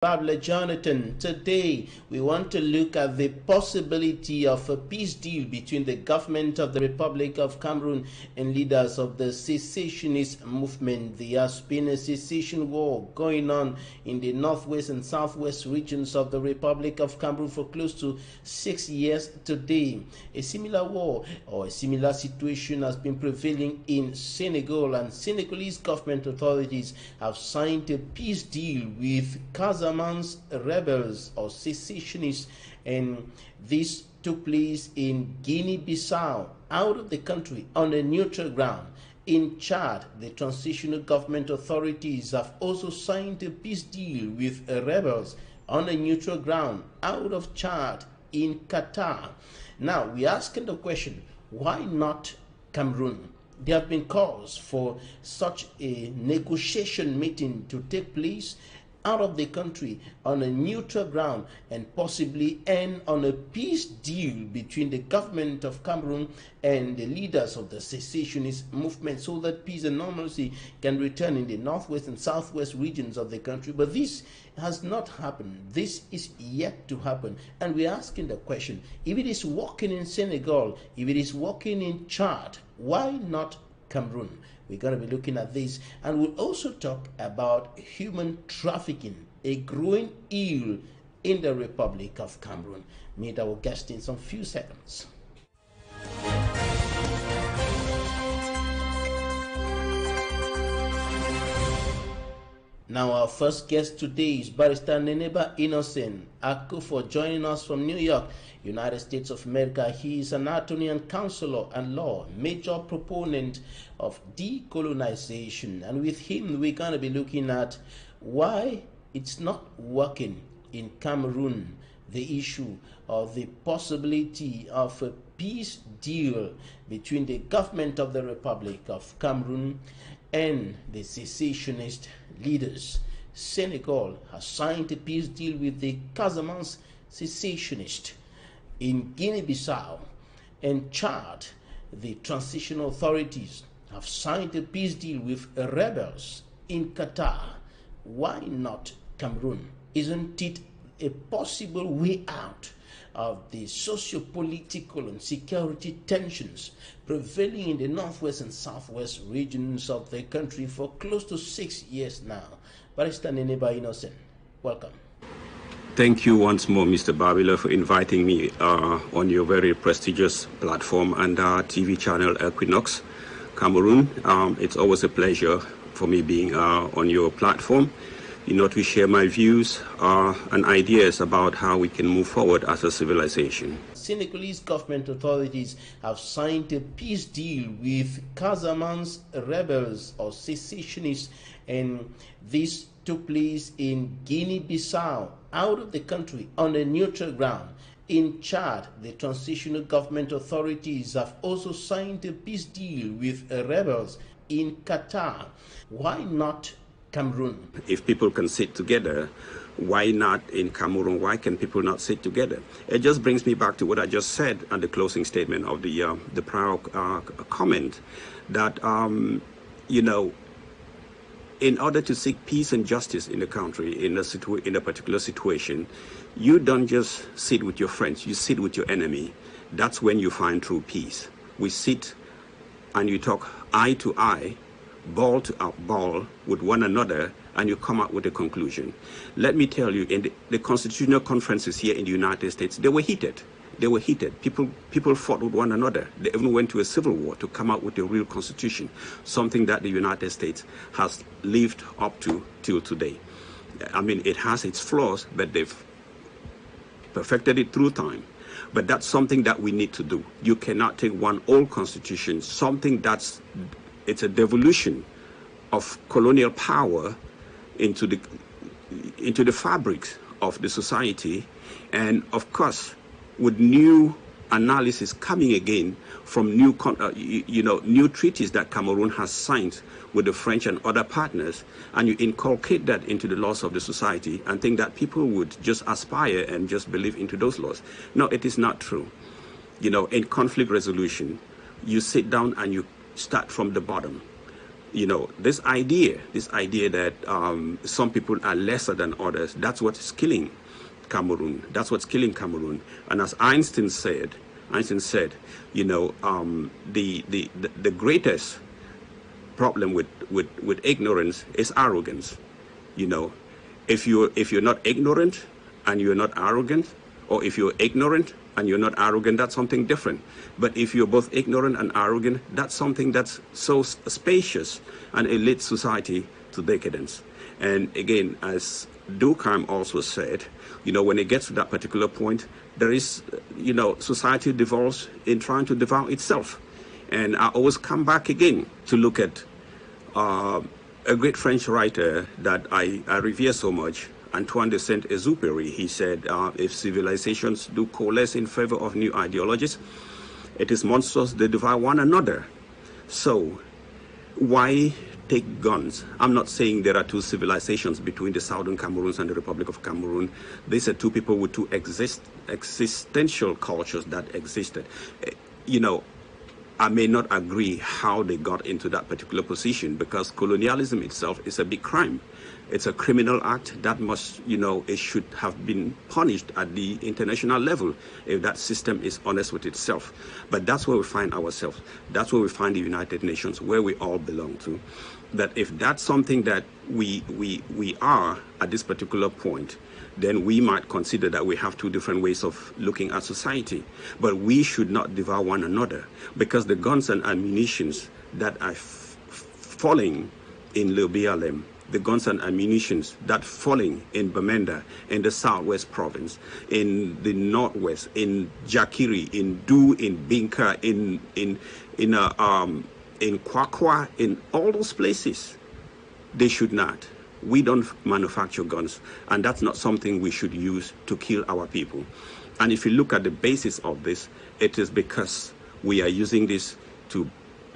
Babla Jonathan. Today we want to look at the possibility of a peace deal between the government of the Republic of Cameroon and leaders of the secessionist movement. There has been a secession war going on in the northwest and southwest regions of the Republic of Cameroon for close to 6 years today. A similar war or a similar situation has been prevailing in Senegal, and Senegalese government authorities have signed a peace deal with Casaman's rebels or secessionists, and this took place in Guinea-Bissau, out of the country on a neutral ground. In Chad, the transitional government authorities have also signed a peace deal with rebels on a neutral ground out of Chad in Qatar. Now, we're asking the question, why not Cameroon? There have been calls for such a negotiation meeting to take place out of the country on a neutral ground and possibly end on a peace deal between the government of Cameroon and the leaders of the secessionist movement, so that peace and normalcy can return in the northwest and southwest regions of the country. But this has not happened. This is yet to happen. And we're asking the question, if it is working in Senegal, if it is working in Chad, why not Cameroon? We're going to be looking at this, and we'll also talk about human trafficking, a growing ill in the Republic of Cameroon. Meet our guest in some few seconds. Now, our first guest today is Barrister Neneba Innocent Akufo, joining us from New York, United States of America. He is an attorney and counselor and law, major proponent of decolonization. And with him, we're going to be looking at why it's not working in Cameroon, the issue of the possibility of a peace deal between the government of the Republic of Cameroon and the secessionist leaders. Senegal has signed a peace deal with the Casamance secessionists. In Guinea-Bissau and Chad, the transitional authorities have signed a peace deal with rebels in Qatar. Why not Cameroon? Isn't it a possible way out of the socio-political and security tensions prevailing in the northwest and southwest regions of the country for close to 6 years now? Barrister Neneba Innocent, welcome. Thank you once more, Mr. Babila, for inviting me on your very prestigious platform and TV channel, Equinoxe, Cameroon. It's always a pleasure for me being on your platform, to share my views and ideas about how we can move forward as a civilization. Senegalese government authorities have signed a peace deal with Casaman's rebels or secessionists, and this took place in Guinea-Bissau, out of the country on a neutral ground. In Chad, the transitional government authorities have also signed a peace deal with rebels in Qatar. Why not Cameroon? If people can sit together, why not in Cameroon? Why can people not sit together? It just brings me back to what I just said at the closing statement of the prior comment, that in order to seek peace and justice in the country, in a particular situation, you don't just sit with your friends, you sit with your enemy. That's when you find true peace. We sit and you talk eye to eye, ball to ball with one another, and you come up with a conclusion. Let me tell you, in the constitutional conferences here in the United States, they were heated. They were heated. People fought with one another. They even went to a civil war to come up with a real constitution, something that the United States has lived up to till today. I mean, it has its flaws, but they've perfected it through time. But that's something that we need to do. You cannot take one old constitution, something it's a devolution of colonial power into the fabrics of the society, and of course, with new analysis coming again from new treaties that Cameroon has signed with the French and other partners, and you inculcate that into the laws of the society and think that people would just aspire and just believe into those laws. No, it is not true. In conflict resolution, you sit down and you start from the bottom. this idea that some people are lesser than others, that's what is killing Cameroon. That's what's killing Cameroon. And as Einstein said, the greatest problem with ignorance is arrogance. If you're not ignorant and you're not arrogant, or if you're ignorant and you're not arrogant, that's something different. But if you're both ignorant and arrogant, that's something that's so spacious, and it leads society to decadence. And again, as Durkheim also said, when it gets to that particular point, there is, society devolves in trying to devour itself. And I always come back again to look at a great French writer that I revere so much, Antoine de Saint-Exupéry. He said, if civilizations do coalesce in favor of new ideologies, it is monstrous they devour one another. So why take guns? I'm not saying there are two civilizations between the Southern Cameroons and the Republic of Cameroon. These are two people with two existential cultures that existed. I may not agree how they got into that particular position, because colonialism itself is a big crime. It's a criminal act that must, it should have been punished at the international level if that system is honest with itself. But that's where we find ourselves. That's where we find the United Nations, where we all belong to. That if that's something that we are at this particular point, then we might consider that we have two different ways of looking at society. But we should not devour one another, because the guns and ammunitions that are falling in Le BLM, the guns and ammunitions that falling in Bamenda, in the Southwest Province, in the Northwest, in Jakiri, in Du, in Binka, in Kwakwa, in all those places, they should not. We don't manufacture guns, and that's not something we should use to kill our people. And if you look at the basis of this, it is because we are using this to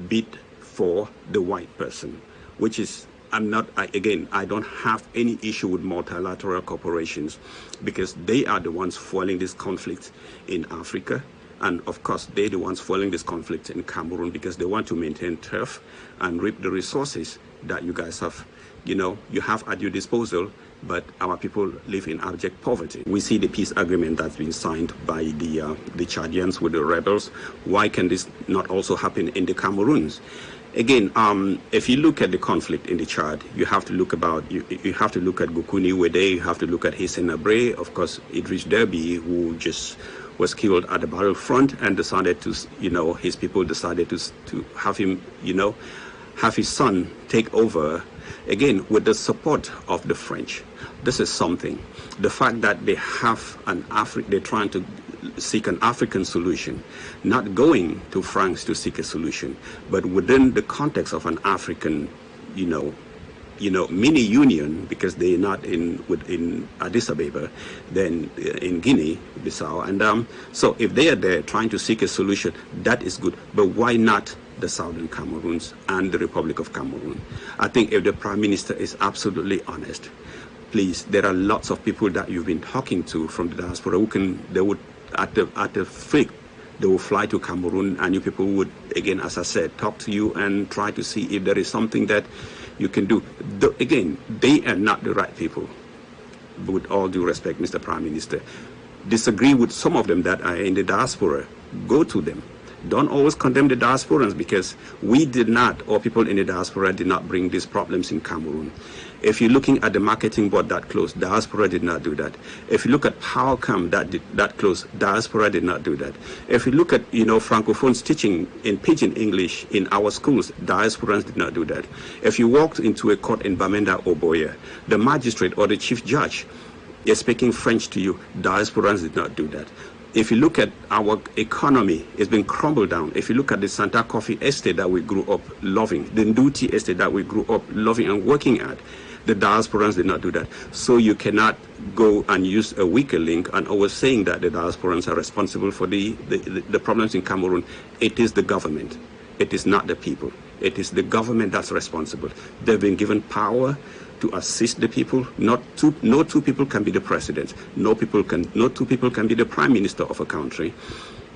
beat for the white person, which is, I don't have any issue with multilateral corporations, because they are the ones fueling this conflict in Africa. And of course, they're the ones fueling this conflict in Cameroon, because they want to maintain turf and reap the resources that you guys have, you have at your disposal, but our people live in abject poverty. We see the peace agreement that's been signed by the Chadians with the rebels. Why can this not also happen in the Cameroons? Again, if you look at the conflict in the Chad, you have to look you have to look at Gukuni Wede, you have to look at Hissène Habré, of course, Idriss Déby, who just was killed at the battlefront, and decided to, his people decided to have him, have his son take over, again, with the support of the French. This is something. The fact that they have they're trying to seek an African solution, not going to France to seek a solution, but within the context of an African, mini union, because they're not in Addis Ababa, then in Guinea-Bissau. And so if they are there trying to seek a solution, that is good. But why not the Southern Cameroons and the Republic of Cameroon? I think if the Prime Minister is absolutely honest, please, there are lots of people that you've been talking to from the diaspora they would, at the flick, they will fly to Cameroon, and you people would, again, as I said, talk to you and try to see if there is something that you can do. Again, they are not the right people. With all due respect, Mr. Prime Minister, disagree with some of them that are in the diaspora. Go to them. Don't always condemn the diasporans, because we did not, or people in the diaspora did not bring these problems in Cameroon. If you're looking at the marketing board that closed, diaspora did not do that. If you look at PowerCam that closed, diaspora did not do that. If you look at, Francophones teaching in Pidgin English in our schools, diasporans did not do that. If you walked into a court in Bamenda or Boya, the magistrate or the chief judge is speaking French to you, diasporans did not do that. If you look at our economy, it's been crumbled down. If you look at the Santa Coffee estate that we grew up loving, the Nduti estate that we grew up loving and working at, the diasporans did not do that. So you cannot go and use a weaker link and always saying that the diasporans are responsible for the problems in Cameroon. It is the government. It is not the people. It is the government that's responsible. They've been given power to assist the people. No two people can be the president. No two people can be the prime minister of a country.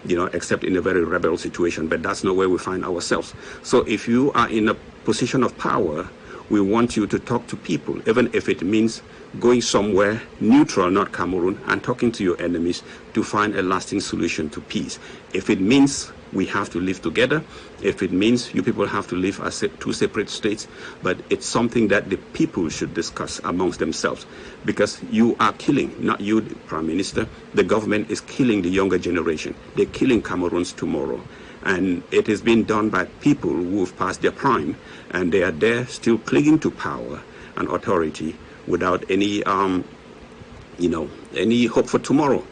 except in a very rebel situation. But that's not where we find ourselves. So if you are in a position of power, we want you to talk to people, even if it means going somewhere neutral, not Cameroon, and talking to your enemies to find a lasting solution to peace. If it means we have to live together, if it means you people have to live as two separate states, but it's something that the people should discuss amongst themselves, because you are killing, not you, the Prime Minister, the government is killing the younger generation. They're killing Cameroons tomorrow. And it is being done by people who have passed their prime, and they are there still clinging to power and authority without any, any hope for tomorrow.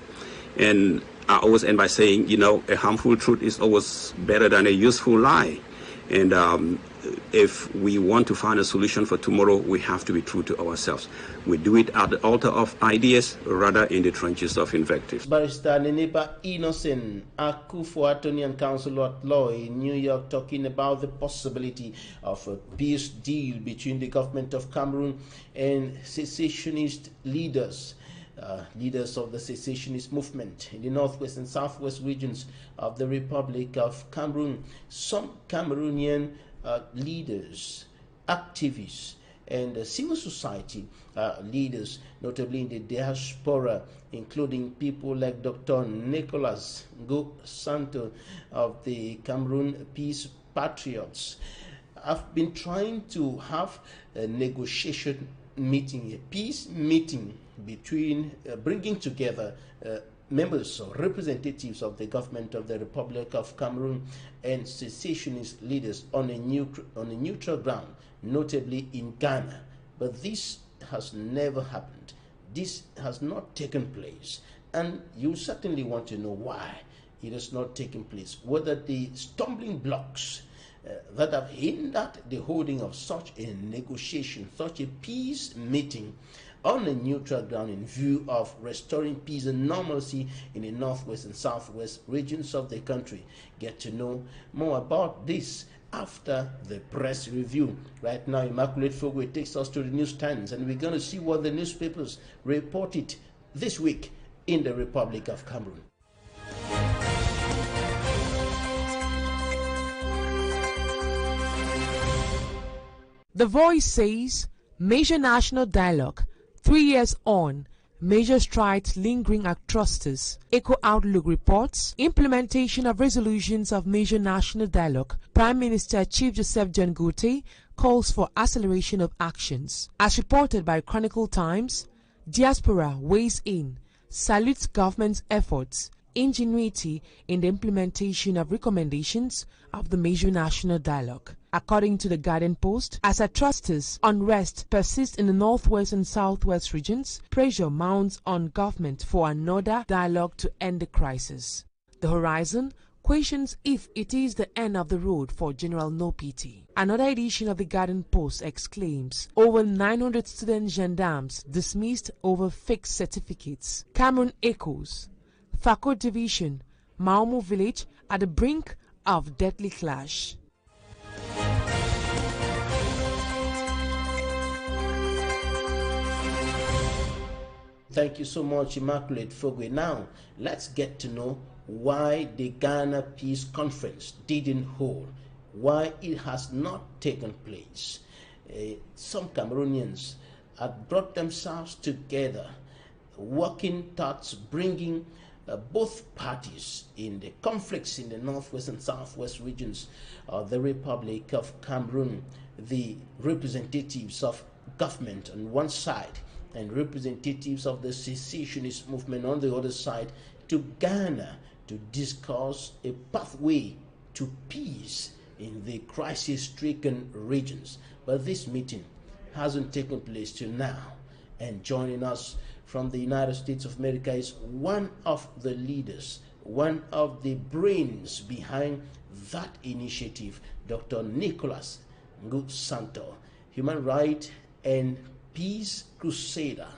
And I always end by saying, a harmful truth is always better than a useful lie. And if we want to find a solution for tomorrow, we have to be true to ourselves. We do it at the altar of ideas rather in the trenches of invective. Barrister Nenepa Innocent Akufo-Addo, Councillor at Law in New York, talking about the possibility of a peace deal between the government of Cameroon and secessionist leaders. Leaders of the secessionist movement in the northwest and southwest regions of the Republic of Cameroon. Some Cameroonian leaders, activists, and civil society leaders, notably in the diaspora, including people like Dr. Nicolas Ngo-Santo of the Cameroon Peace Patriots, have been trying to have a negotiation meeting, a peace meeting between bringing together members or representatives of the government of the Republic of Cameroon and secessionist leaders on a neutral ground, notably in Ghana. But this has never happened. This has not taken place. And you certainly want to know why it has not taken place, whether the stumbling blocks that have hindered the holding of such a negotiation, such a peace meeting on a neutral ground in view of restoring peace and normalcy in the northwest and southwest regions of the country. Get to know more about this after the press review. Right now, Immaculate Fogwe takes us to the newsstands, and we're going to see what the newspapers reported this week in the Republic of Cameroon. The Voice says, major national dialogue, 3 years on, major strides lingering atrocities. Eco Outlook reports, implementation of resolutions of major national dialogue. Prime Minister Chief Joseph John Gote calls for acceleration of actions. As reported by Chronicle Times, diaspora weighs in, salutes government's efforts, ingenuity in the implementation of recommendations of the major national dialogue. According to the Guardian Post, as atrocities, unrest persists in the northwest and southwest regions, pressure mounts on government for another dialogue to end the crisis. The Horizon questions if it is the end of the road for General No Pity. Another edition of the Guardian Post exclaims, over 900 student gendarmes dismissed over fake certificates. Cameroon echoes, Fako Division, Maumo village at the brink of deadly clash. Thank you so much, Immaculate Fogwe. Now, let's get to know why the Ghana Peace Conference didn't hold, why it has not taken place. Some Cameroonians had brought themselves together, working towards bringing both parties in the conflicts in the northwest and southwest regions of the Republic of Cameroon, the representatives of government on one side and representatives of the secessionist movement on the other side, to Ghana to discuss a pathway to peace in the crisis-stricken regions. But this meeting hasn't taken place till now. And joining us from the United States of America is one of the leaders, one of the brains behind that initiative, Dr. Nicolas Ngo-Santo, human rights and peace crusader.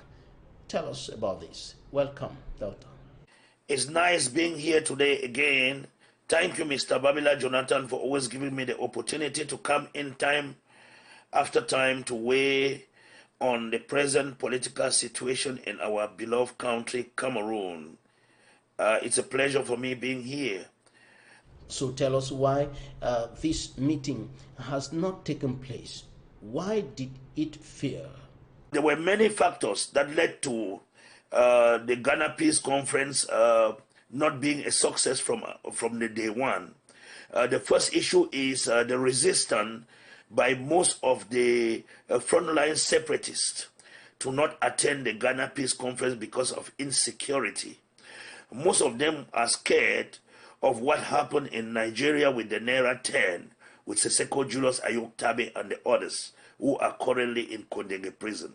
Tell us about this. Welcome, Doctor. It's nice being here today again. Thank you, Mr. Babila Jonathan, for always giving me the opportunity to come in time after time to weigh on the present political situation in our beloved country, Cameroon. It's a pleasure for me being here. So tell us why this meeting has not taken place. Why did it fail? There were many factors that led to the Ghana Peace Conference not being a success from the day one. The first issue is the resistance by most of the frontline separatists to not attend the Ghana Peace Conference because of insecurity. Most of them are scared of what happened in Nigeria with the Naira 10, with Seseko Julius Ayoktabe and the others who are currently in Kondenge prison.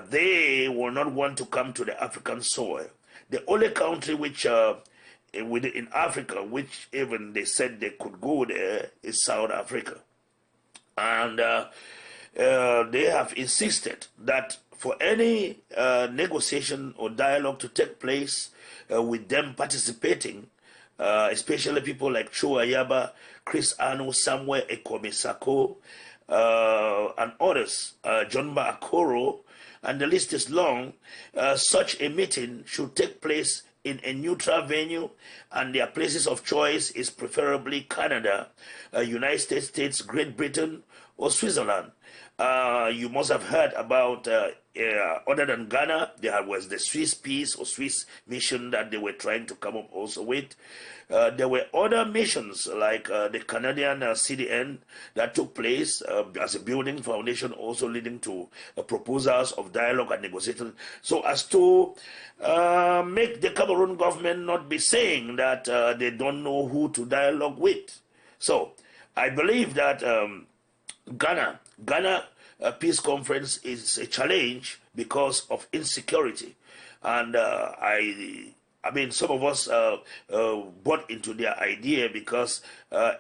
They will not want to come to the African soil. The only country which in Africa, which even they said they could go there, is South Africa. And they have insisted that for any negotiation or dialogue to take place with them participating, especially people like Cho Ayaba, Chris Anu, Samuel Ekomisako, and others, Jonba Akoro, and the list is long, such a meeting should take place in a neutral venue, and their places of choice is preferably Canada, United States, Great Britain, or Switzerland. You must have heard about, other than Ghana, there was the Swiss peace or Swiss mission that they were trying to come up also with. There were other missions like the Canadian CDN that took place as a building foundation, also leading to proposals of dialogue and negotiation, so as to make the Cameroon government not be saying that they don't know who to dialogue with. So I believe that Ghana Peace Conference is a challenge because of insecurity, and I mean, some of us bought into their idea because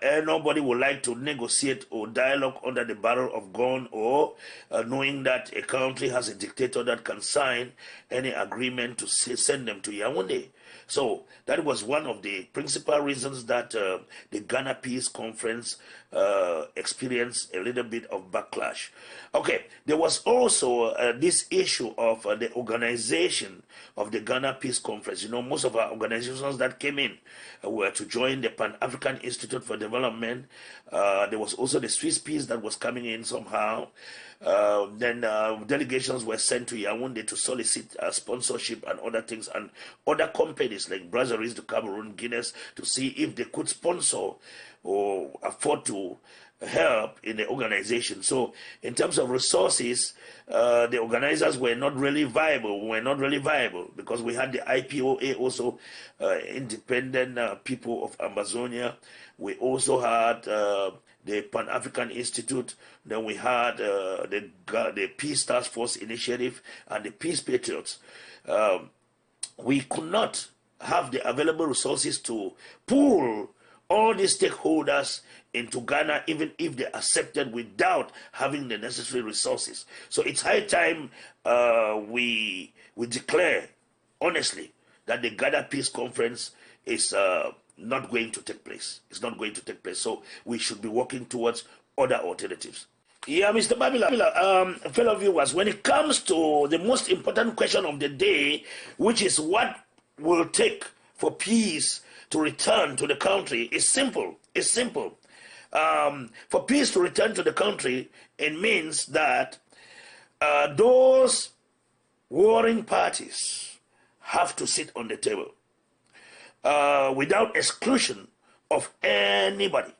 nobody would like to negotiate or dialogue under the barrel of gun, or knowing that a country has a dictator that can sign any agreement to send them to Yaoundé. So that was one of the principal reasons that the Ghana Peace Conference experienced a little bit of backlash. Okay, there was also this issue of the organization of the Ghana Peace Conference. You know, most of our organizations that came in were to join the Pan-African Institute for Development. There was also the Swiss Peace that was coming in somehow. Then delegations were sent to Yaoundé to solicit sponsorship and other things, and other companies like Brasseries to Cameroon, Guinness, to see if they could sponsor or afford to help in the organization. So in terms of resources, the organizers were not really viable, because we had the IPOA also, independent people of Amazonia. We also had the Pan-African Institute. Then we had the Peace Task Force Initiative and the Peace Patriots. We could not have the available resources to pool all these stakeholders into Ghana, even if they accepted without having the necessary resources. So it's high time we declare honestly that the Ghana Peace Conference is not going to take place. It's not going to take place. So we should be working towards other alternatives. Yeah, Mr. Babila, fellow viewers, when it comes to the most important question of the day, which is what will take for peace to return to the country, is simple. It's simple. For peace to return to the country, it means that those warring parties have to sit on the table without exclusion of anybody.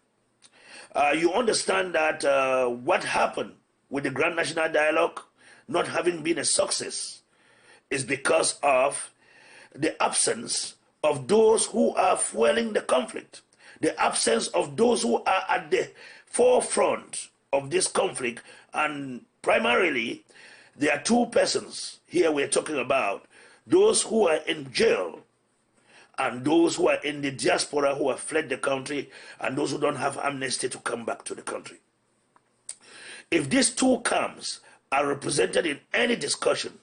You understand that what happened with the Grand National Dialogue not having been a success is because of the absence of those who are fueling the conflict, the absence of those who are at the forefront of this conflict. And primarily, there are two persons here we're talking about: those who are in jail and those who are in the diaspora who have fled the country, and those who don't have amnesty to come back to the country. If these two camps are represented in any discussion,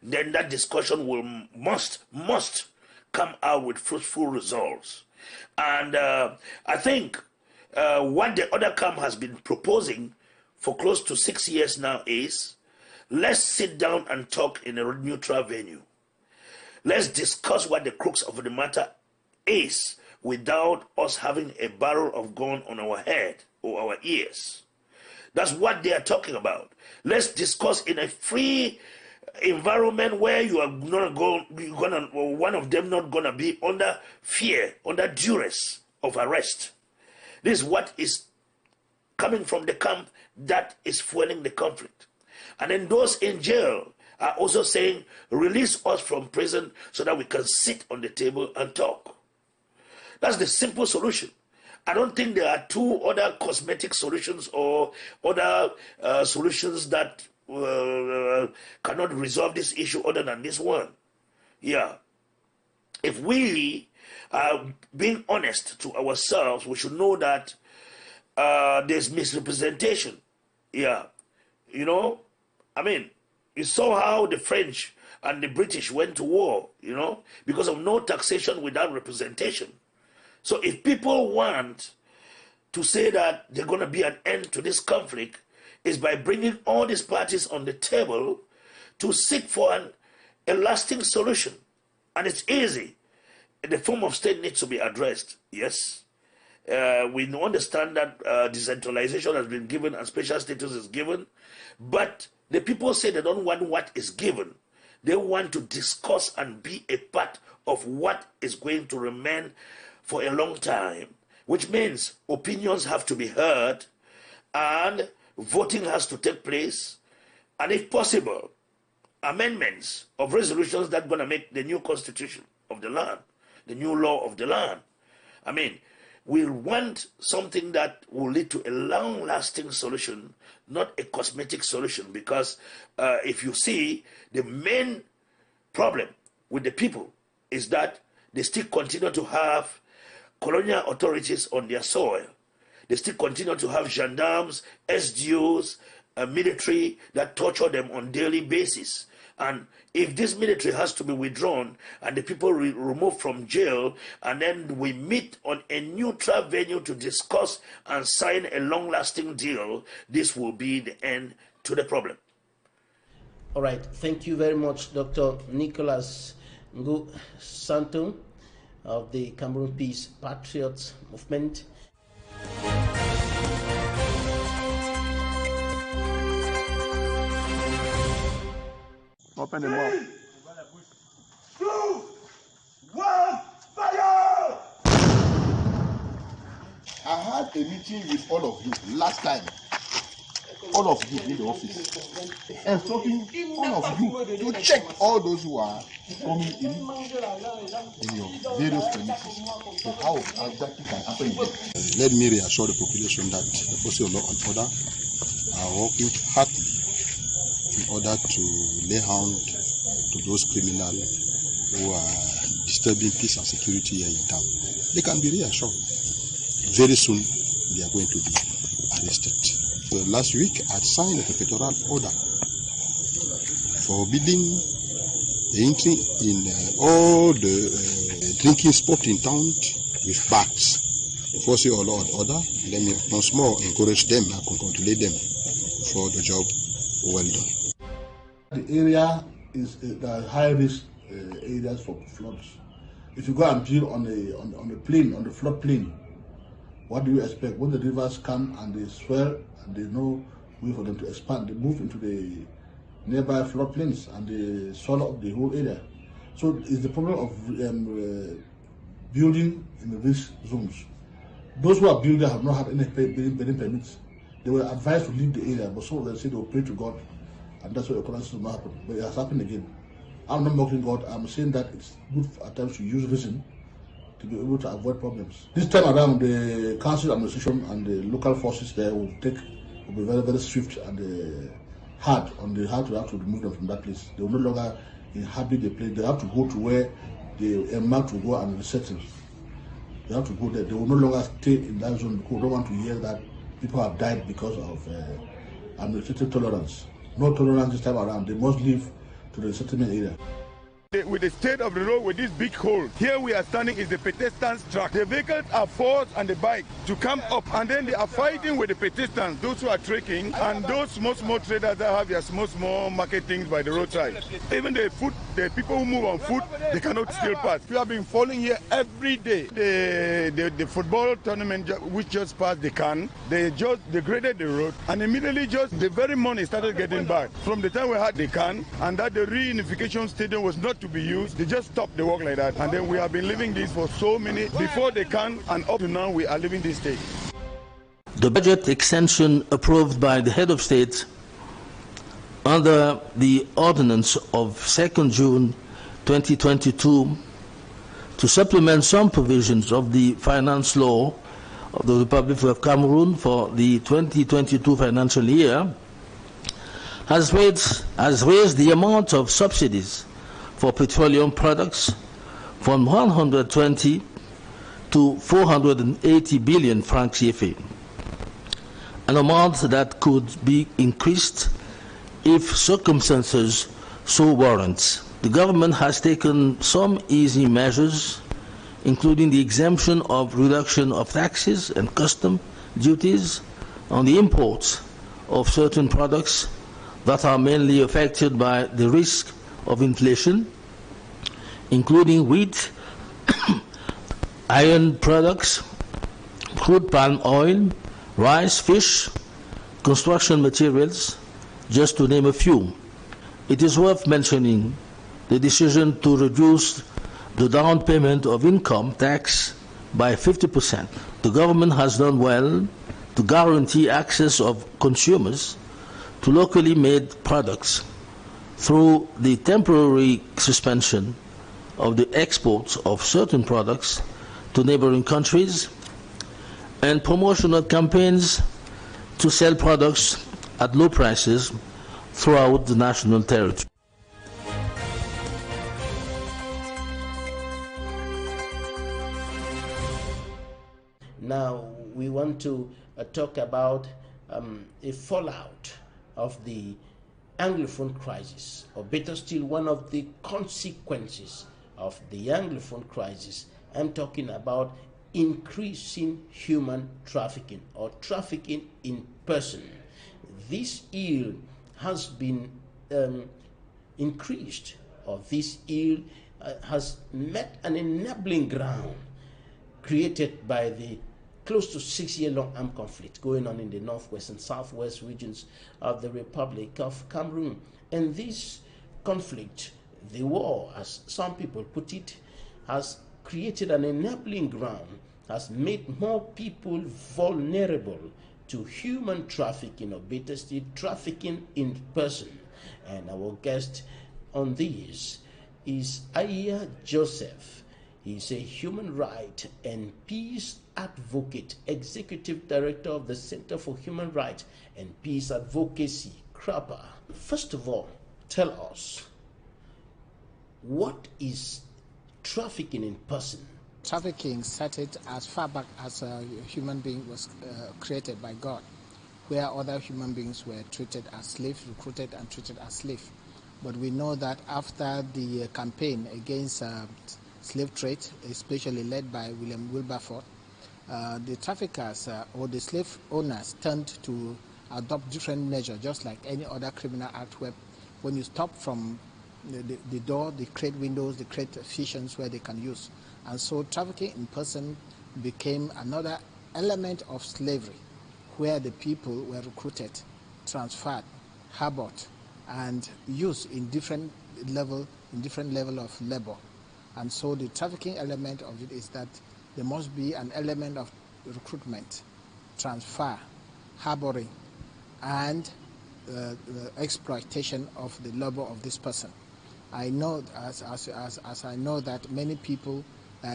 then that discussion must come out with fruitful results. And I think what the other camp has been proposing for close to 6 years now is, let's sit down and talk in a neutral venue. Let's discuss what the crux of the matter is without us having a barrel of gun on our head or our ears. That's what they are talking about. Let's discuss in a free environment where you are not one of them not gonna be under fear, under duress of arrest. This is what is coming from the camp that is fueling the conflict. And then those in jail are also saying, release us from prison so that we can sit on the table and talk. That's the simple solution. I don't think there are two other cosmetic solutions or other solutions that cannot resolve this issue other than this one. Yeah. If we are being honest to ourselves, we should know that there's misrepresentation. Yeah. You know, I mean, you saw how the French and the British went to war, you know, because of no taxation without representation. So if people want to say that there's going to be an end to this conflict, is by bringing all these parties on the table to seek for a lasting solution. And it's easy. The form of state needs to be addressed, yes. We understand that decentralization has been given and special status is given, but the people say they don't want what is given. They want to discuss and be a part of what is going to remain for a long time, which means opinions have to be heard and voting has to take place, and if possible, amendments of resolutions that are going to make the new constitution of the land, the new law of the land. I mean, we want something that will lead to a long-lasting solution, not a cosmetic solution, because if you see, the main problem with the people is that they still continue to have colonial authorities on their soil. They still continue to have gendarmes, SDOs, military that torture them on daily basis. And if this military has to be withdrawn and the people removed from jail, and then we meet on a neutral venue to discuss and sign a long-lasting deal, this will be the end to the problem. All right. Thank you very much, Dr. Nicholas Ngu Santo of the Cameroon Peace Patriots Movement. Open the mouth. 2, 1, fire! I had a meeting with all of you last time. All of you in the office. And talking all of you to check all those who are coming in your various premises. So how exactly can happen again? Let me reassure the population that the forces of law and order are working hardly in order to lay hand to those criminals who are disturbing peace and security here in town. They can be reassured. Very soon, they are going to be arrested. So last week, I signed a prefectural order forbidding entry in all the drinking spots in town with bags. The forces of law and order, let me once more encourage them and congratulate them for the job well done. The area is the high risk areas for floods. If you go and build on the plain, on the flood plain, what do you expect? When the rivers come and they swell and there's no way for them to expand, they move into the nearby floodplains and they swallow up the whole area. So it's the problem of building in the risk zones. Those who are building have not had any building permits. They were advised to leave the area, but some of them say they will pray to God, and that's why the occurrence will not happen. But it has happened again. I'm not mocking God. I'm saying that it's good at times to use reason to be able to avoid problems. This time around, the council administration and the local forces there will be very, very swift and hard on how to remove them from that place. They will no longer inhabit the place. They have to go to where the earmarked will go and resettle. They have to go there. They will no longer stay in that zone because they don't want to hear that people have died because of administrative tolerance. No tolerance this time around. They must leave to the settlement area. With the state of the road with this big hole, here we are standing is the pedestrians track. The vehicles are forced on the bike to come up, and then they are fighting with the pedestrians, those who are trekking, and those small traders that have their small market things by the roadside. Even the food The people who move on foot, they cannot still pass. We have been falling here every day. The football tournament which just passed the can, they graded the road, and immediately just the very morning started getting bad. From the time we had the can and that the reunification stadium was not to be used, they just stopped the work like that. And then we have been living this for so many, before the can and up to now we are living this state. The budget extension approved by the head of state under the ordinance of 2nd June 2022 to supplement some provisions of the finance law of the Republic of Cameroon for the 2022 financial year has raised the amount of subsidies for petroleum products from 120 to 480 billion francs CFA, an amount that could be increased if circumstances so warrant. The government has taken some easy measures, including the exemption of reduction of taxes and custom duties on the imports of certain products that are mainly affected by the risk of inflation, including wheat, iron products, crude palm oil, rice, fish, construction materials, just to name a few. It is worth mentioning the decision to reduce the down payment of income tax by 50%. The government has done well to guarantee access of consumers to locally made products through the temporary suspension of the exports of certain products to neighboring countries and promotional campaigns to sell products at low prices throughout the national territory. Now we want to talk about a fallout of the Anglophone crisis, or better still, one of the consequences of the Anglophone crisis. I'm talking about increasing human trafficking, or trafficking in person. This ill has been increased, or this ill has met an enabling ground created by the close to 6-year-long armed conflict going on in the northwest and southwest regions of the Republic of Cameroon. And this conflict, the war, as some people put it, has created an enabling ground, has made more people vulnerable to human trafficking, or better still, trafficking in person. And our guest on this is Aya Joseph. He's a human rights and peace advocate, executive director of the Center for Human Rights and Peace Advocacy, CRAPA. First of all, tell us, what is trafficking in person? Trafficking started as far back as a human being was created by God, where other human beings were treated as slaves, recruited and treated as slaves. But we know that after the campaign against slave trade, especially led by William Wilberforce, the traffickers or the slave owners turned to adopt different measures, just like any other criminal act, where when you stop from the door, they create windows, they create fissions where they can use. And so trafficking in person became another element of slavery, where the people were recruited, transferred, harbored, and used in different level of labor. And so the trafficking element of it is that there must be an element of recruitment, transfer, harboring, and the exploitation of the labor of this person. I know, as I know, that many people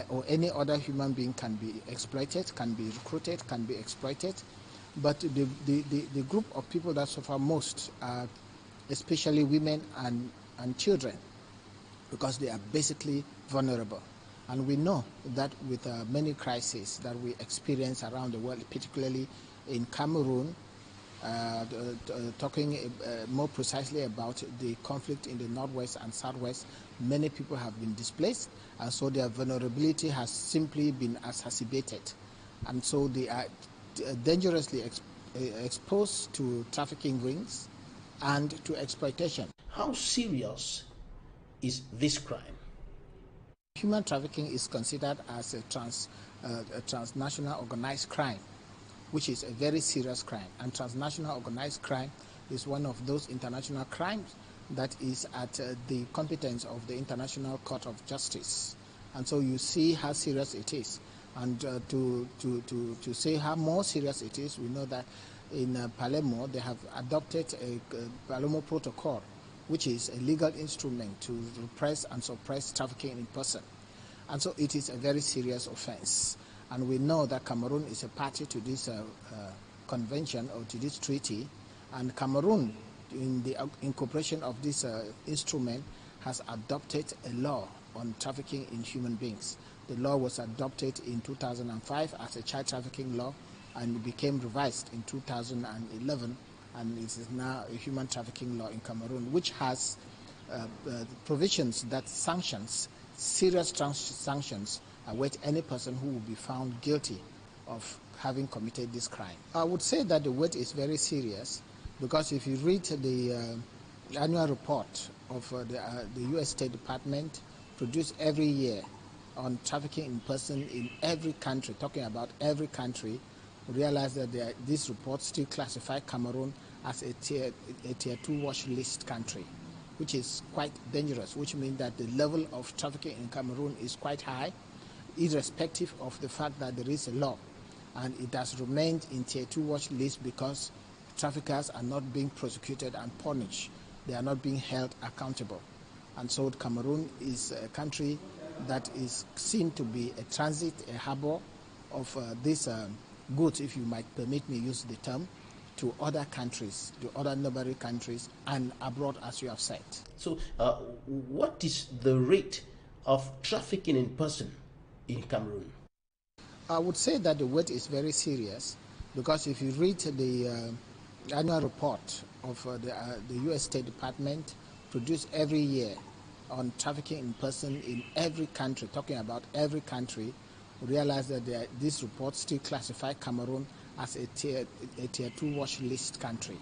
or any other human being can be exploited, can be recruited, can be exploited, but the group of people that suffer most are especially women and children, because they are basically vulnerable. And we know that with many crises that we experience around the world, particularly in Cameroon, talking more precisely about the conflict in the northwest and southwest, many people have been displaced, and so their vulnerability has simply been exacerbated. And so they are dangerously exposed to trafficking rings and to exploitation. How serious is this crime? Human trafficking is considered as a transnational organized crime, which is a very serious crime. And transnational organized crime is one of those international crimes that is at the competence of the International Court of Justice. And so you see how serious it is. And to say how more serious it is, we know that in Palermo they have adopted a Palermo Protocol, which is a legal instrument to repress and suppress trafficking in person. And so it is a very serious offense. And we know that Cameroon is a party to this convention or to this treaty. And Cameroon, in the incorporation of this instrument, has adopted a law on trafficking in human beings. The law was adopted in 2005 as a child trafficking law, and it became revised in 2011, and it is now a human trafficking law in Cameroon, which has provisions that sanctions, serious sanctions, await any person who will be found guilty of having committed this crime. I would say that the weight is very serious, because if you read the annual report of the U.S. State Department produced every year on trafficking in person in every country, talking about every country, we realize that this report still classifies Cameroon as a tier 2 watch list country, which is quite dangerous, which means that the level of trafficking in Cameroon is quite high, irrespective of the fact that there is a law. And it has remained in tier 2 watch list because traffickers are not being prosecuted and punished. They are not being held accountable. And so Cameroon is a country that is seen to be a transit, a harbor of these goods, if you might permit me use the term, to other countries, to other neighboring countries, and abroad, as you have said. So what is the rate of trafficking in person in Cameroon? I would say that the weight is very serious, because if you read the annual report of the U.S. State Department produced every year on trafficking in person in every country, talking about every country, we realize that this report still classifies Cameroon as a tier 2 watch list country,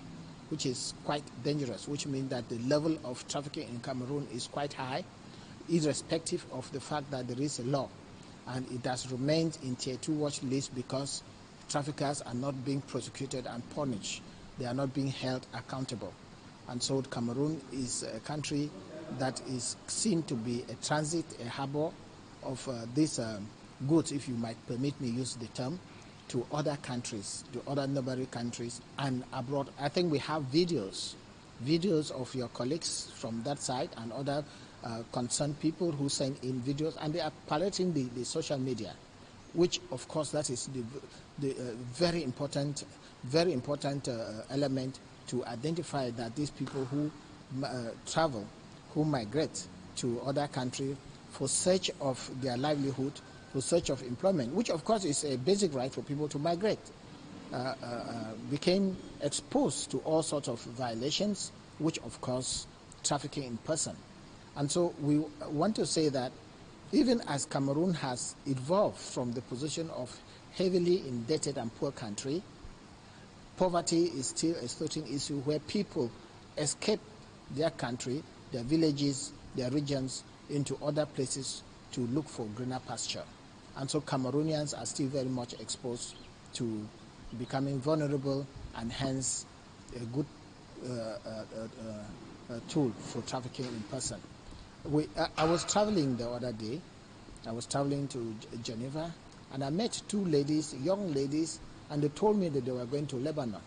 which is quite dangerous, which means that the level of trafficking in Cameroon is quite high, irrespective of the fact that there is a law. And it has remained in tier 2 watch list because traffickers are not being prosecuted and punished. They are not being held accountable. And so Cameroon is a country that is seen to be a transit, a harbor of these goods, if you might permit me use the term, to other countries, to other neighboring countries and abroad. I think we have videos of your colleagues from that side and other concerned people who send in videos, and they are piloting the social media, which of course that is the very important element to identify that these people who travel, who migrate to other countries for search of their livelihood, for search of employment, which of course is a basic right for people to migrate, became exposed to all sorts of violations, which of course trafficking in person. And so we want to say that even as Cameroon has evolved from the position of heavily indebted and poor country, poverty is still a certain issue where people escape their country, their villages, their regions into other places to look for greener pasture. And so Cameroonians are still very much exposed to becoming vulnerable, and hence a good tool for trafficking in person. I was traveling the other day. I was traveling to Geneva, and I met two ladies, young ladies, and they told me that they were going to Lebanon.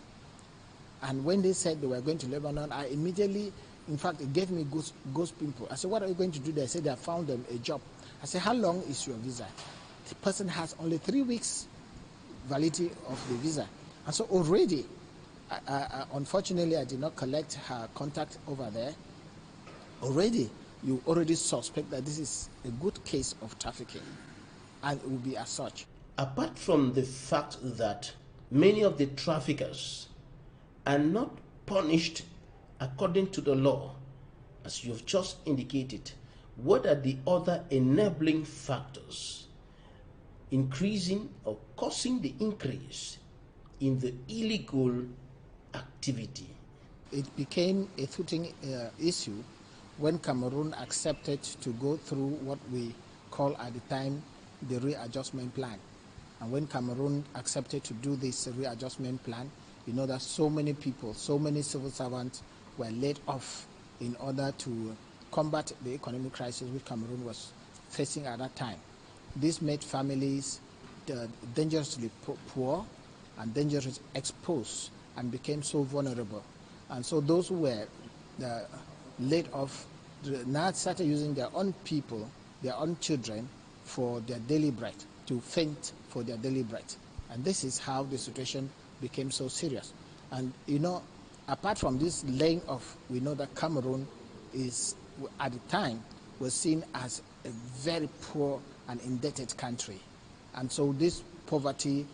And when they said they were going to Lebanon, I immediately, in fact, it gave me ghost pimple. I said, what are you going to do? They said they have found them a job. I said, how long is your visa? The person has only 3 weeks validity of the visa. And so already, unfortunately, I did not collect her contact over there. Already, you already suspect that this is a good case of trafficking, and it will be as such. Apart from the fact that many of the traffickers are not punished according to the law, as you've just indicated, what are the other enabling factors increasing or causing the increase in the illegal activity? It became a footing issue when Cameroon accepted to go through what we call at the time the readjustment plan. And when Cameroon accepted to do this readjustment plan, you know that so many people, so many civil servants were laid off in order to combat the economic crisis which Cameroon was facing at that time. This made families dangerously poor and dangerously exposed and became so vulnerable. And so those who were laid off now started using their own people, their own children, for their daily bread, to fend for their daily bread. And this is how the situation became so serious. And you know, apart from this laying off, we know that Cameroon is, at the time, was seen as a very poor and indebted country. And so this poverty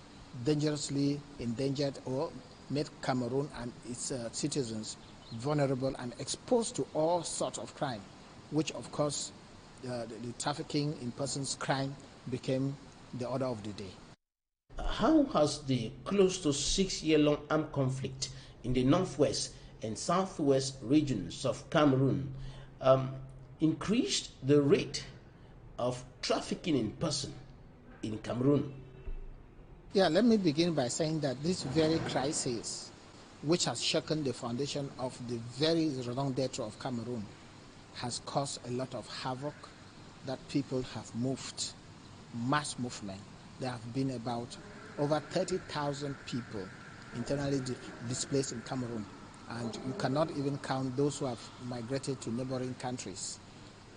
dangerously endangered or made Cameroon and its citizens vulnerable and exposed to all sorts of crime, which of course the trafficking in persons crime became the order of the day. How has the close to 6-year-long armed conflict in the northwest and southwest regions of Cameroon increased the rate of trafficking in person in Cameroon? Yeah, let me begin by saying that this very crisis, which has shaken the foundation of the very redundant of Cameroon, has caused a lot of havoc, that people have moved, mass movement. There have been about over 30,000 people internally displaced in Cameroon, and you cannot even count those who have migrated to neighboring countries.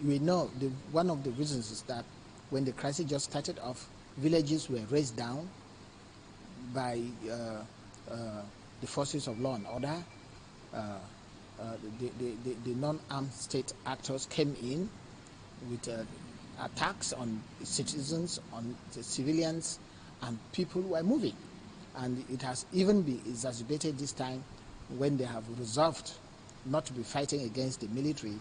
We know one of the reasons is that when the crisis just started off, villages were razed down by the forces of law and order. The non-armed state actors came in with attacks on citizens, on the civilians, and people were moving. And it has even been exacerbated this time when they have resolved not to be fighting against the military,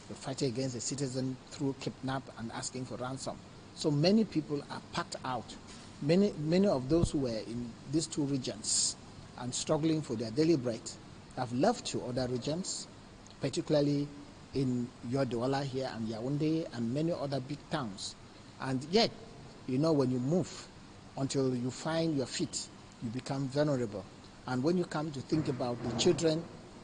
but fighting against the citizen through kidnap and asking for ransom. So many people are packed out. Many of those who were in these two regions and struggling for their daily bread have left to other regions, particularly in your Douala here and Yaoundé and many other big towns. And yet, you know, when you move, until you find your feet, you become vulnerable. And when you come to think about the children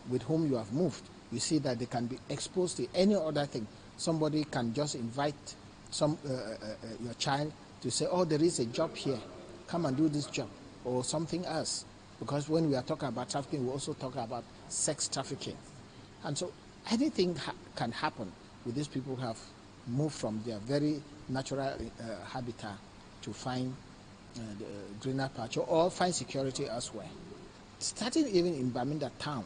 with whom you have moved, you see that they can be exposed to any other thing. Somebody can just invite your child to say, oh, there is a job here, come and do this job, or something else. Because when we are talking about trafficking, we also talk about sex trafficking. And so anything can happen with these people who have moved from their very natural habitat to find the greener pasture or find security elsewhere. Starting even in Bamenda town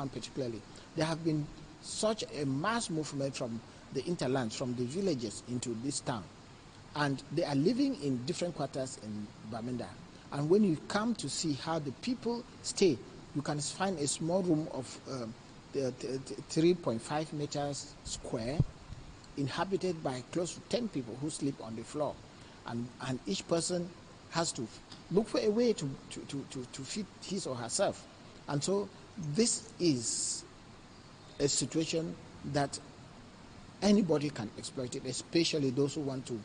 particularly, there have been such a mass movement from the interlands, from the villages into this town. And they are living in different quarters in Bamenda. And when you come to see how the people stay, you can find a small room of 3.5 meters square, inhabited by close to 10 people who sleep on the floor. And each person has to look for a way to feed his or herself. And so this is a situation that anybody can exploit it, especially those who want to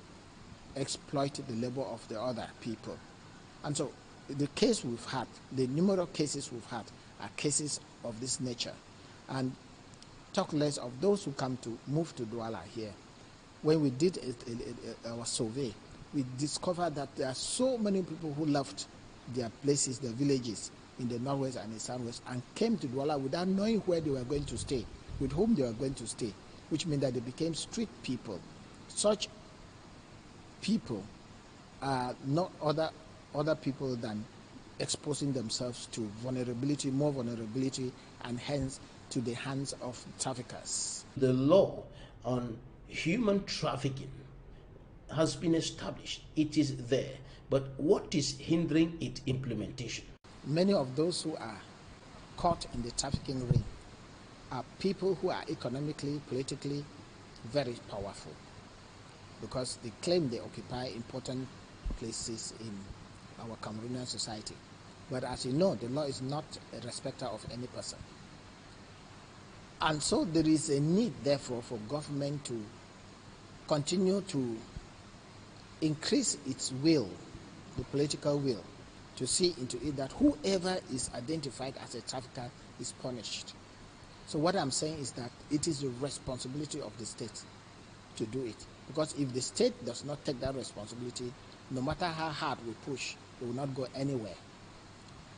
exploit the labor of the other people. And so the case we've had, the numerous cases we've had, are cases of this nature. And talk less of those who move to Douala here. When we did our survey, we discovered that there are so many people who left their places, their villages in the northwest and the southwest, and came to Douala without knowing where they were going to stay, with whom they were going to stay, which means that they became street people. Such people are not other people than exposing themselves to vulnerability, more vulnerability, and hence to the hands of traffickers. The law on human trafficking has been established. It is there. But what is hindering its implementation? Many of those who are caught in the trafficking ring are people who are economically, politically very powerful, because they claim they occupy important places in our Cameroonian society. But as you know, the law is not a respecter of any person. And so there is a need, therefore, for government to continue to increase its will, the political will, to see into it that whoever is identified as a trafficker is punished. So what I'm saying is that it is the responsibility of the state to do it. Because if the state does not take that responsibility, no matter how hard we push, it will not go anywhere.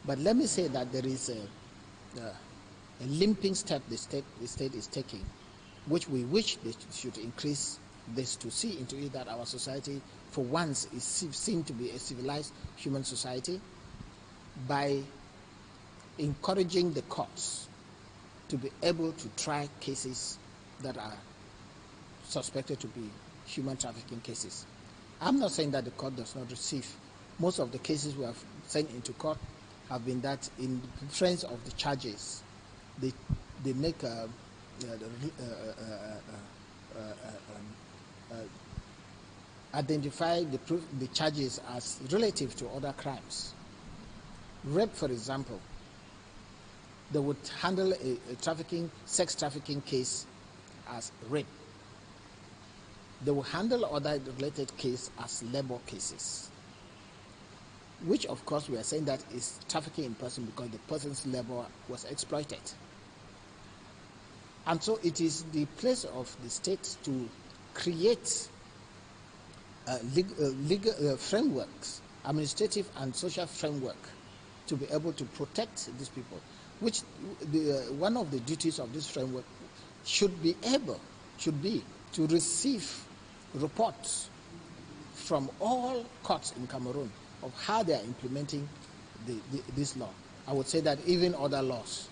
But let me say that there is a limping step the state is taking, which we wish they should increase this to see into it that our society, for once, is seen to be a civilized human society, by encouraging the courts to be able to try cases that are suspected to be human trafficking cases. I'm not saying that the court does not receive. Most of the cases we have sent into court have been that in defense of the charges, they make identify the charges as relative to other crimes. Rape, for example, they would handle a sex trafficking case as rape. They will handle other related cases as labor cases, which of course we are saying that is trafficking in person because the person's labor was exploited. And so it is the place of the state to create legal frameworks, administrative and social framework, to be able to protect these people, which one of the duties of this framework should be to receive reports from all courts in Cameroon of how they are implementing this law. I would say that even other laws,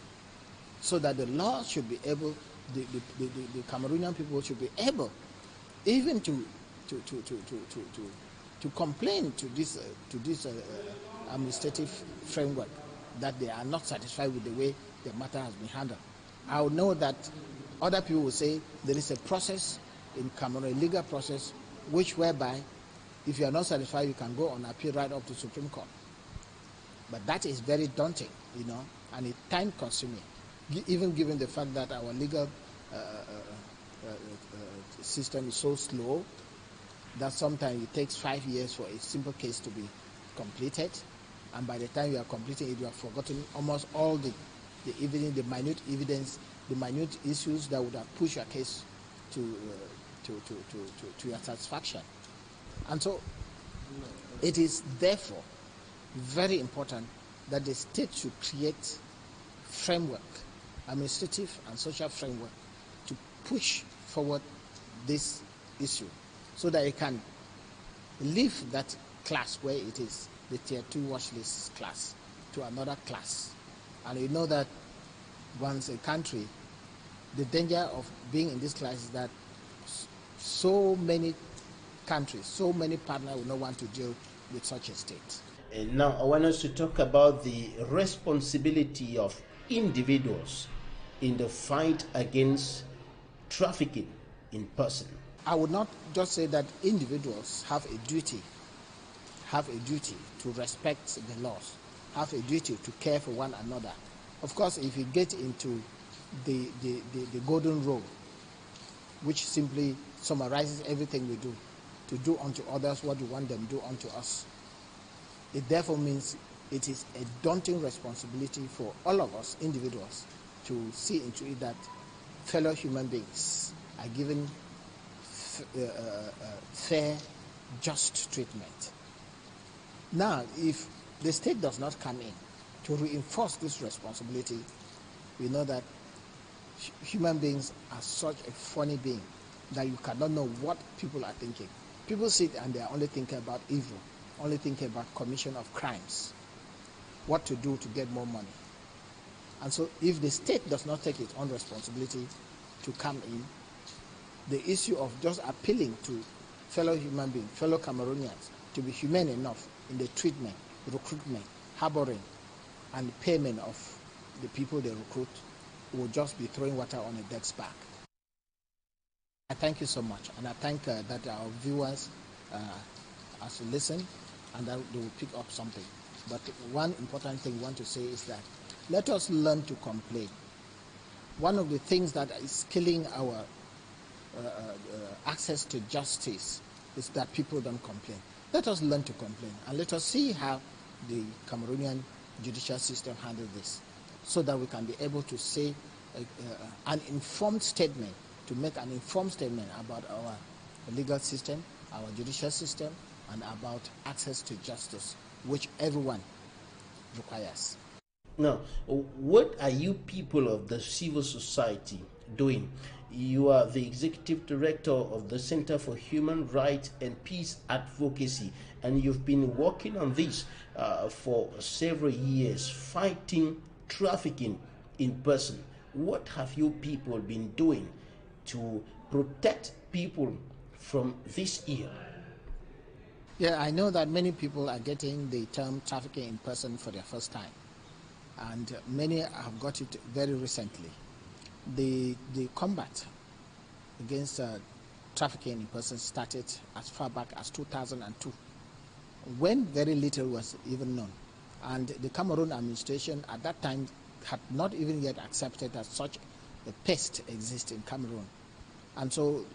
so that the law should be able, the Cameroonian people should be able even to complain to this administrative framework that they are not satisfied with the way the matter has been handled. I will know that other people will say there is a process in Cameroon, a legal process, whereby if you are not satisfied, you can go on appeal right up to Supreme Court. But that is very daunting, and it's time-consuming, even given the fact that our legal system is so slow that sometimes it takes 5 years for a simple case to be completed, and by the time you are completing it, you have forgotten almost all the evidence, the minute evidence, the minute issues that would have pushed your case to your satisfaction. And so it is therefore very important that the state should create framework, administrative and social framework, to push forward this issue so that it can leave that class where it is, the tier 2 watch list class, to another class. And you know that once a country, the danger of being in this class is that so many countries, so many partners will not want to deal with such a state. And now I want us to talk about the responsibility of individuals in the fight against trafficking in person. I would not just say that individuals have a duty to respect the laws, have a duty to care for one another. Of course, if you get into the golden rule, which simply summarizes everything we do, to do unto others what we want them to do unto us, it therefore means it is a daunting responsibility for all of us individuals to see into it that fellow human beings are given fair, just treatment. Now, if the state does not come in to reinforce this responsibility, we know that human beings are such a funny being that you cannot know what people are thinking. People sit and they are only thinking about evil, only thinking about commission of crimes, what to do to get more money. And so if the state does not take its own responsibility to come in, the issue of just appealing to fellow human beings, fellow Cameroonians, to be humane enough in the treatment, recruitment, harboring, and payment of the people they recruit will just be throwing water on a duck's back. I thank you so much, and I thank that our viewers as to listen and that they will pick up something. But one important thing we want to say is that let us learn to complain. one of the things that is killing our access to justice is that people don't complain. Let us learn to complain, and let us see how the Cameroonian judicial system handles this, so that we can be able to say an informed statement, to make an informed statement about our legal system, our judicial system, and about access to justice, which everyone requires. Now, what are you people of the civil society doing? You are the executive director of the Center for Human Rights and Peace Advocacy, and you've been working on this for several years, fighting trafficking in person. What have you people been doing to protect people from this ill? Yeah, I know that many people are getting the term trafficking in person for their first time, and many have got it very recently. The combat against trafficking in person started as far back as 2002, when very little was even known. And the Cameroon administration at that time had not even yet accepted that such a pest exists in Cameroon. And so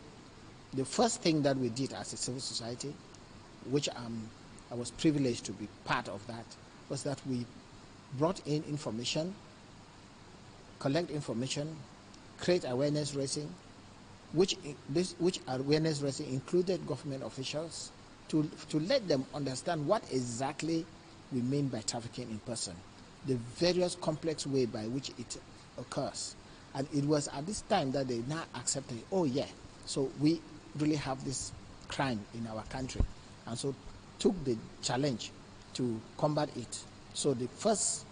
the first thing that we did as a civil society, which I was privileged to be part of that, was that we brought in information, collect information, create awareness raising, which awareness raising included government officials to let them understand what exactly we mean by trafficking in person, the various complex way by which it occurs. And it was at this time that they now accepted, oh yeah, so we really have this crime in our country, and so took the challenge to combat it. So the first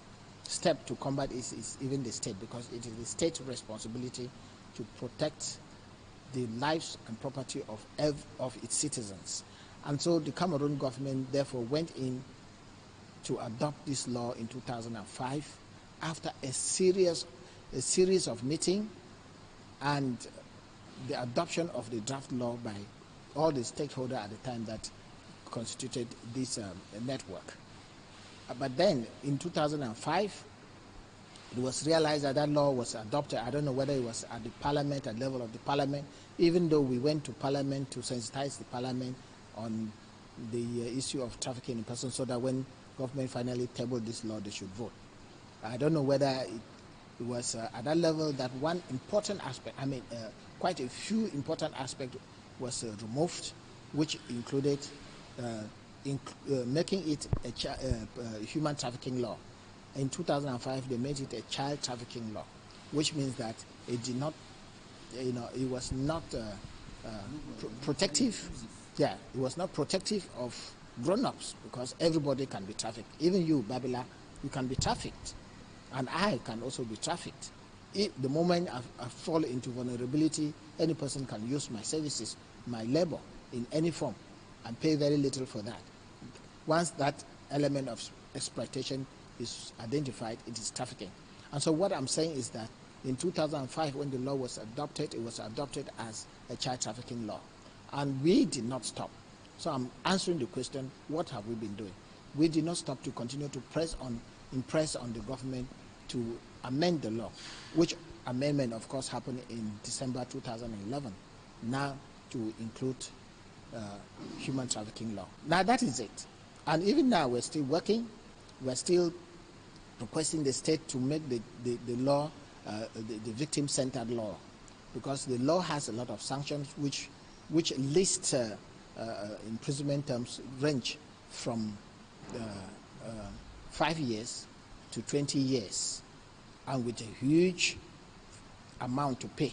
step to combat is even the state, because it is the state's responsibility to protect the lives and property of its citizens. And so the Cameroon government therefore went in to adopt this law in 2005 after a series of meetings and the adoption of the draft law by all the stakeholders at the time that constituted this network. But then in 2005, it was realized that that law was adopted. I don't know whether it was at the parliament, at the level of the parliament, even though we went to parliament to sensitize the parliament on the issue of trafficking in person, so that when government finally tabled this law, they should vote. I don't know whether it was at that level that one important aspect, quite a few important aspects was removed, which included making it a human trafficking law. In 2005, they made it a child trafficking law, which means that it did not, it was not protective. Yeah, it was not protective of grown-ups, because everybody can be trafficked. Even you, Babila, you can be trafficked, and I can also be trafficked. The moment I fall into vulnerability, any person can use my services, my labor, in any form, and pay very little for that. Once that element of exploitation is identified, it is trafficking. And so what I'm saying is that in 2005, when the law was adopted, it was adopted as a child trafficking law. And we did not stop. So I'm answering the question, what have we been doing? We did not stop to continue to impress on the government to amend the law, which amendment, of course, happened in December 2011, now to include human trafficking law. Now that is it. And even now we're still working. We're still requesting the state to make the law the victim-centered law, because the law has a lot of sanctions which list imprisonment terms range from 5 years to 20 years, and with a huge amount to pay.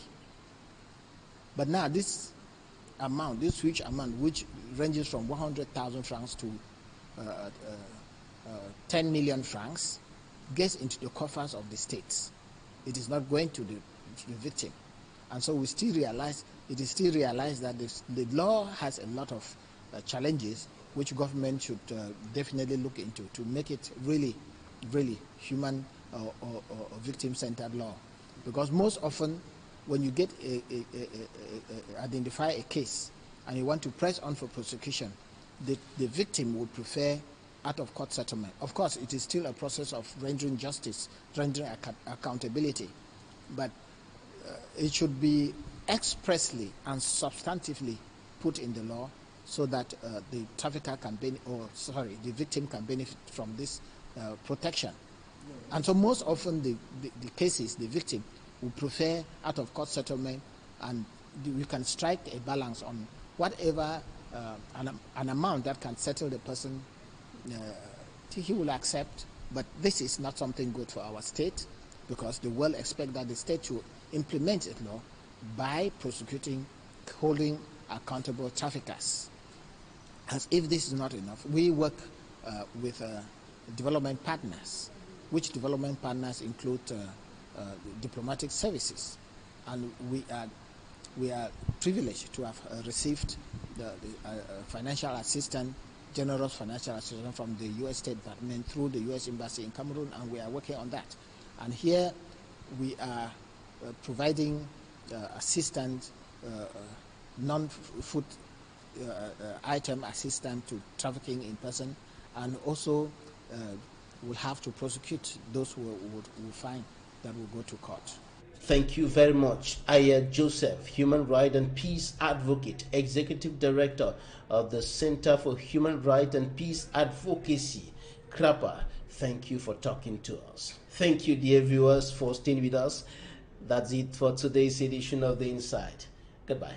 But now this huge amount, which ranges from 100,000 francs to 10 million francs, gets into the coffers of the states. It is not going to the victim. And so it is still realized that the law has a lot of challenges which government should definitely look into to make it really, really human or victim-centered law. Because most often when you get identify a case and you want to press on for prosecution, the victim would prefer out-of-court settlement. Of course, it is still a process of rendering justice, rendering accountability. But it should be expressly and substantively put in the law so that the trafficker can the victim can benefit from this protection. And so most often the cases, the victim will prefer out-of-court settlement, and we can strike a balance on whatever an amount that can settle the person, he will accept. But this is not something good for our state, because the world expects that the state should implement its law by prosecuting, holding accountable traffickers. As if this is not enough, we work with development partners, which development partners include diplomatic services, and we are privileged to have received the financial assistance, generous financial assistance from the U.S. State Department through the U.S. Embassy in Cameroon, and we are working on that. And here we are providing assistance, non-food item assistance to trafficking in person, and also will have to prosecute those who will find that will go to court. Thank you very much. Aya Joseph, Human Rights and Peace Advocate, Executive Director of the Center for Human Rights and Peace Advocacy, CRAPA. Thank you for talking to us. Thank you, dear viewers, for staying with us. That's it for today's edition of The Inside. Goodbye.